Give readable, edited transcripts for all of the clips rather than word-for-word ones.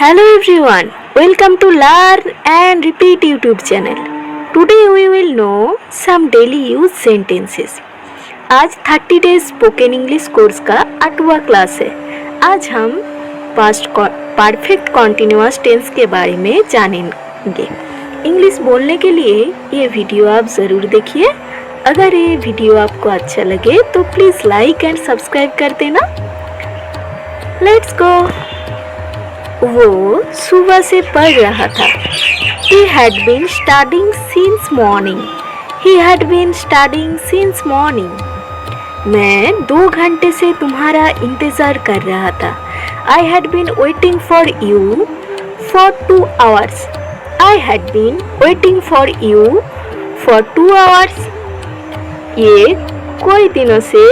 Hello everyone, welcome to Learn and Repeat YouTube channel. Today we will know some daily use sentences. आज 30 days spoken English course का 8वां class है. आज हम past perfect continuous tense के बारे में जानेंगे. इंग्लिश बोलने के लिए ये वीडियो आप ज़रूर देखिए. अगर ये वीडियो आपको अच्छा लगे तो प्लीज़ लाइक एंड सब्सक्राइब कर देना. Let's go. वो सुबह से पढ़ रहा था. He had been studying since morning. He had been studying since morning. मैं 2 घंटे से तुम्हारा इंतज़ार कर रहा था. I had been waiting for you for 2 hours. I had been waiting for you for 2 hours. ये कई दिनों से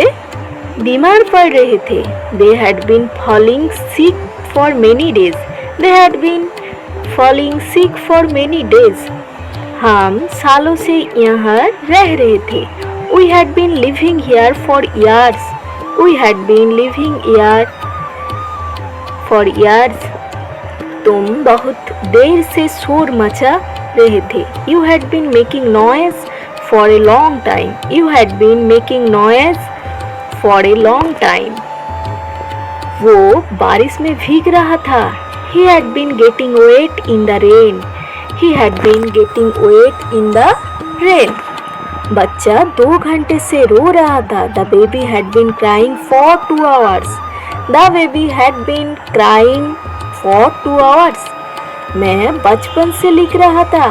बीमार पड़ रहे थे. They had been falling sick for many days. They had been falling sick for many days. हम सालों से यहाँ रह रहे थे. We had been living here for years. We had been living here for years. तुम बहुत देर से शोर मचा रहे थे. You had been making noise for a long time. You had been making noise for a long time. वो बारिश में भीग रहा था. He had been getting wet in the rain. He had been getting wet in the rain. बच्चा 2 घंटे से रो रहा था. The baby had been crying for 2 hours. The baby had been crying for 2 hours. मैं बचपन से लिख रहा था.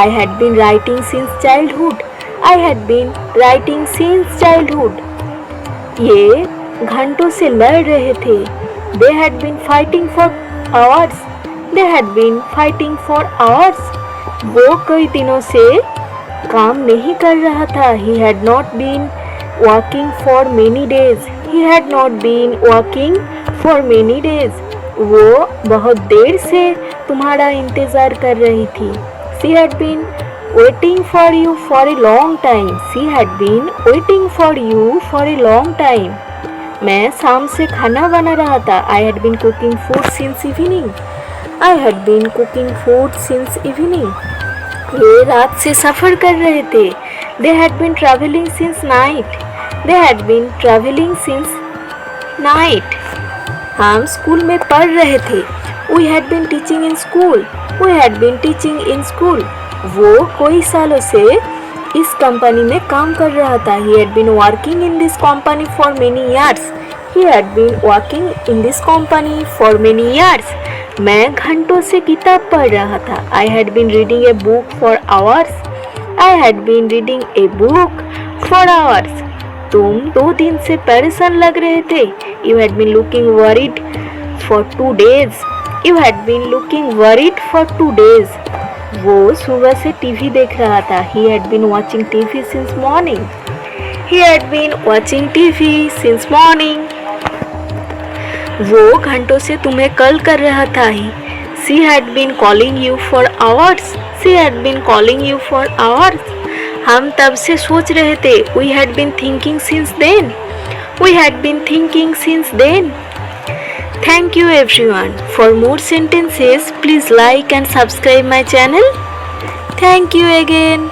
I had been writing since childhood. I had been writing since childhood. ये घंटों से लड़ रहे थे. They had been fighting for hours. They had been fighting for hours. वो कई दिनों से काम नहीं कर रहा था. He had not been working for many days. He had not been working for many days. वो बहुत देर से तुम्हारा इंतज़ार कर रही थी. She had been waiting for you for a long time. She had been waiting for you for a long time. मैं शाम से खाना बना रहा था. I had been cooking food since evening. I had been cooking food since evening. ये रात से सफ़र कर रहे थे. They had been traveling since night. They had been traveling since night. हम स्कूल में पढ़ रहे थे. We had been teaching in school. We had been teaching in school. वो कई सालों से इस कंपनी में काम कर रहा था. He had been working in this company for many years. He had been working in this company for many years. मैं घंटों से किताब पढ़ रहा था. I had been reading a book for hours. I had been reading a book for hours. तुम 2 दिन से परेशान लग रहे थे. You had been looking worried for 2 days. You had been looking worried for 2 days. वो सुबह से टीवी देख रहा था. He had been watching TV since morning. He had been watching TV since morning. वो घंटों से तुम्हें कॉल कर रहा था. She had been calling you for hours. She had been calling you for hours. हम तब से सोच रहे थे. We had been thinking since then. We had been thinking since then. Thank you everyone. For more sentences, please like and subscribe my channel. Thank you again.